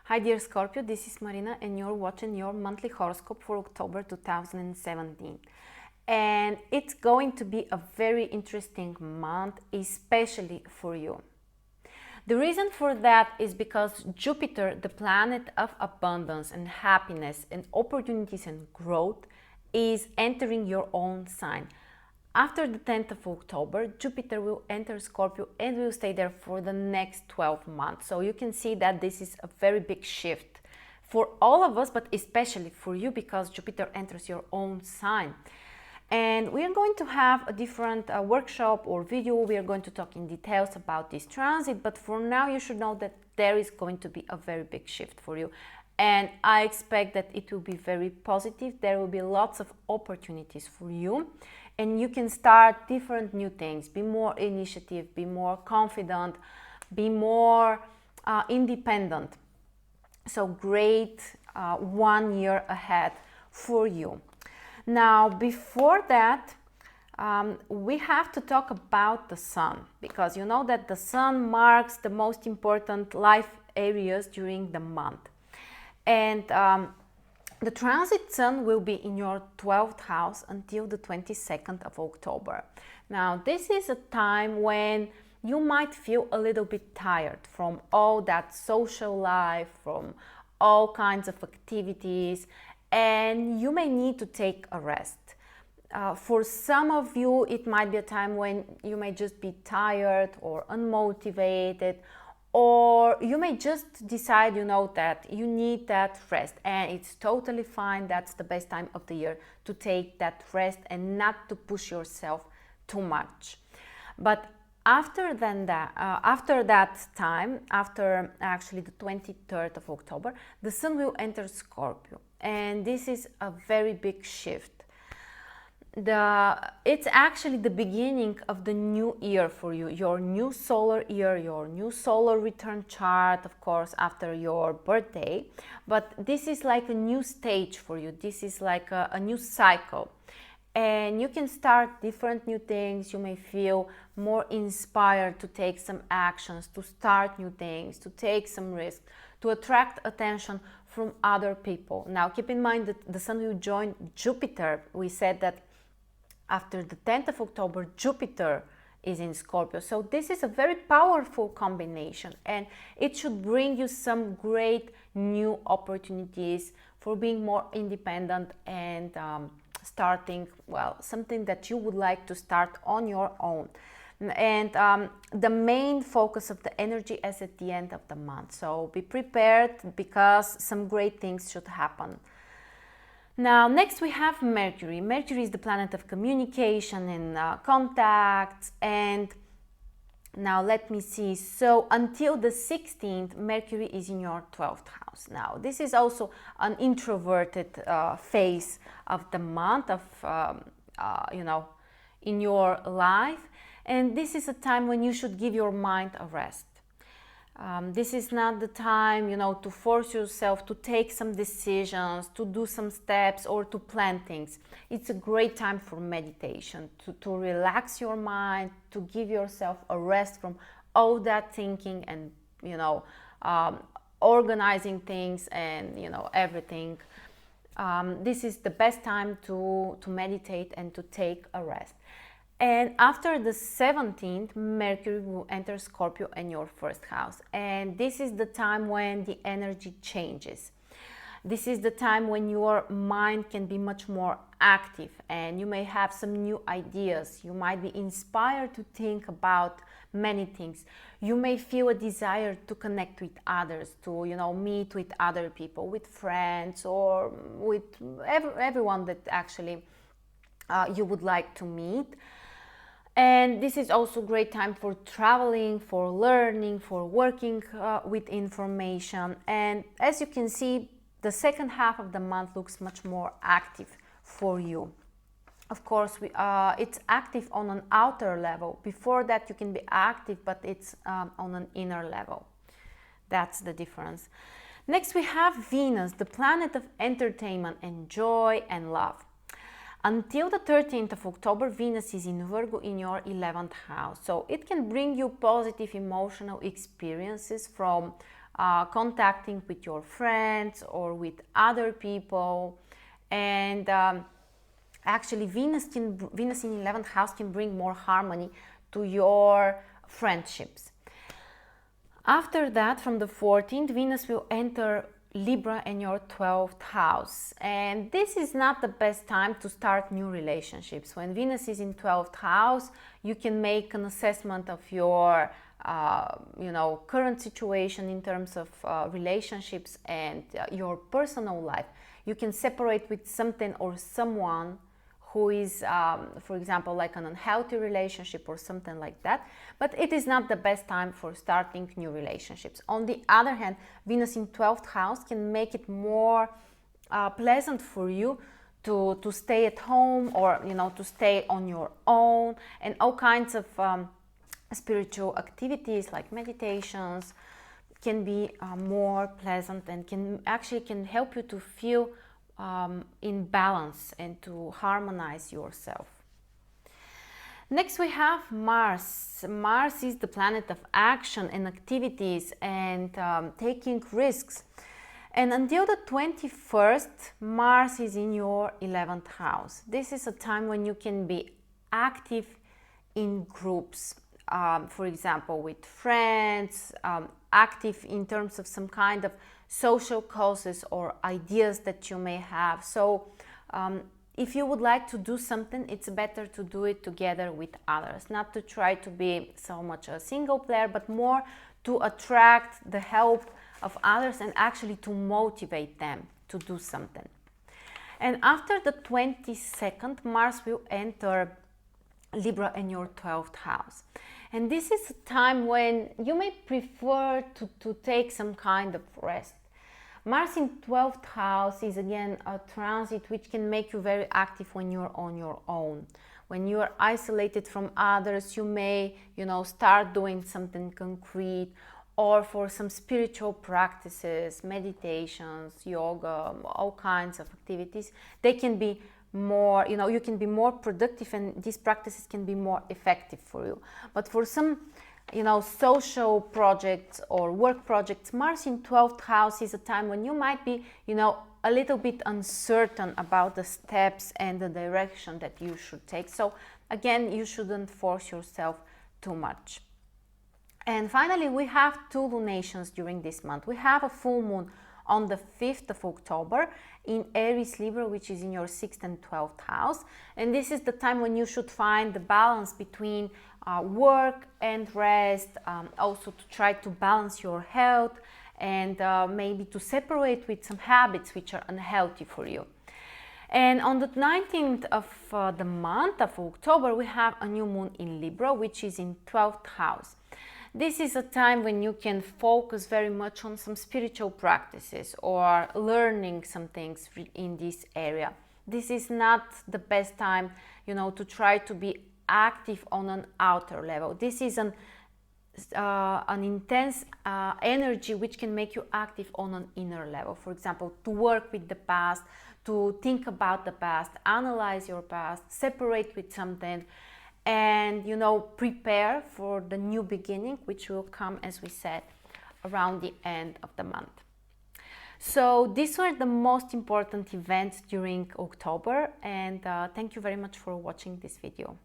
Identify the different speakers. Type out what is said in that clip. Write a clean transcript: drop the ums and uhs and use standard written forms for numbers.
Speaker 1: Hi dear Scorpio, this is Marina and you're watching your monthly horoscope for October 2017. And it's going to be a very interesting month, especially for you. The reason for that is because Jupiter, the planet of abundance and happiness and opportunities and growth, is entering your own sign. After the 10th of October, Jupiter will enter Scorpio and will stay there for the next 12 months. So you can see that this is a very big shift for all of us, but especially for you because Jupiter enters your own sign. And we are going to have a different workshop or video. We are going to talk in details about this transit, but for now you should know that there is going to be a very big shift for you. And I expect that it will be very positive. There will be lots of opportunities for you. And you can start different new things, be more initiative, be more confident, be more independent. So great 1 year ahead for you. Now, before that, we have to talk about the sun, because you know that the sun marks the most important life areas during the month. And the transit sun will be in your 12th house until the 22nd of October. Now, this is a time when you might feel a little bit tired from all that social life, from all kinds of activities, and you may need to take a rest. For some of you, it might be a time when you may just be tired or unmotivated, or you may just decide, that you need that rest, and it's totally fine. That's the best time of the year to take that rest and not to push yourself too much. But after that time, after actually the 23rd of October, the sun will enter Scorpio, and this is a very big shift. It's actually the beginning of the new year for you, your new solar year, your new solar return chart, of course, after your birthday. But this is like a new stage for you. This is like a new cycle. And you can start different new things. You may feel more inspired to take some actions, to start new things, to take some risks, to attract attention from other people. Now, keep in mind that the sun will join Jupiter. We said that after the 10th of October, Jupiter is in Scorpio. So this is a very powerful combination, and it should bring you some great new opportunities for being more independent and starting, something that you would like to start on your own. And the main focus of the energy is at the end of the month. So be prepared, because some great things should happen. Now, next we have Mercury. Mercury is the planet of communication and contacts. And now let me see. So until the 16th, Mercury is in your 12th house. Now, this is also an introverted phase of the month in your life. And this is a time when you should give your mind a rest. This is not the time, to force yourself to take some decisions, to do some steps, or to plan things. It's a great time for meditation, to relax your mind, to give yourself a rest from all that thinking and, organizing things and, everything. This is the best time to meditate and to take a rest. And after the 17th, Mercury will enter Scorpio in your first house. And this is the time when the energy changes. This is the time when your mind can be much more active and you may have some new ideas. You might be inspired to think about many things. You may feel a desire to connect with others, to, meet with other people, with friends, or with everyone that actually you would like to meet. And this is also a great time for traveling, for learning, for working with information. And as you can see, the second half of the month looks much more active for you. Of course, it's active on an outer level. Before that, you can be active, but it's on an inner level. That's the difference. Next, we have Venus, the planet of entertainment and joy and love. Until the 13th of October, Venus is in Virgo in your 11th house. So it can bring you positive emotional experiences from contacting with your friends or with other people. And actually Venus in 11th house can bring more harmony to your friendships. After that, from the 14th, Venus will enter Libra in your 12th house, and this is not the best time to start new relationships. When Venus is in 12th house, you can make an assessment of your current situation in terms of relationships and your personal life. You can separate with something or someone who is, for example, like an unhealthy relationship or something like that. But it is not the best time for starting new relationships. On the other hand, Venus in 12th house can make it more pleasant for you to stay at home, or to stay on your own, and all kinds of spiritual activities like meditations can be more pleasant and can help you to feel in balance and to harmonize yourself. Next we have Mars. Mars is the planet of action and activities and taking risks. And until the 21st, Mars is in your 11th house. This is a time when you can be active in groups, for example, with friends, active in terms of some kind of social causes or ideas that you may have. So if you would like to do something, it's better to do it together with others, not to try to be so much a single player, but more to attract the help of others and actually to motivate them to do something. And after the 22nd, Mars will enter Libra in your 12th house. And this is a time when you may prefer to take some kind of rest. Mars in 12th house is again a transit which can make you very active when you're on your own. When you are isolated from others, you may, start doing something concrete, or for some spiritual practices, meditations, yoga, all kinds of activities. They can be more, you can be more productive, and these practices can be more effective for you. But for some, social projects or work projects, Mars in 12th house is a time when you might be, a little bit uncertain about the steps and the direction that you should take. So again, you shouldn't force yourself too much. And finally, we have two lunations during this month. We have a full moon on the 5th of October in Aries Libra, which is in your 6th and 12th house. And this is the time when you should find the balance between work and rest, also to try to balance your health, and maybe to separate with some habits which are unhealthy for you. And on the 19th of the month of October, we have a new moon in Libra, which is in 12th house. This is a time when you can focus very much on some spiritual practices or learning some things in this area. This is not the best time, to try to be active on an outer level. This is an intense energy which can make you active on an inner level. For example, to work with the past, to think about the past, analyze your past, separate with something, and prepare for the new beginning, which will come, as we said, around the end of the month. So these were the most important events during October, and thank you very much for watching this video.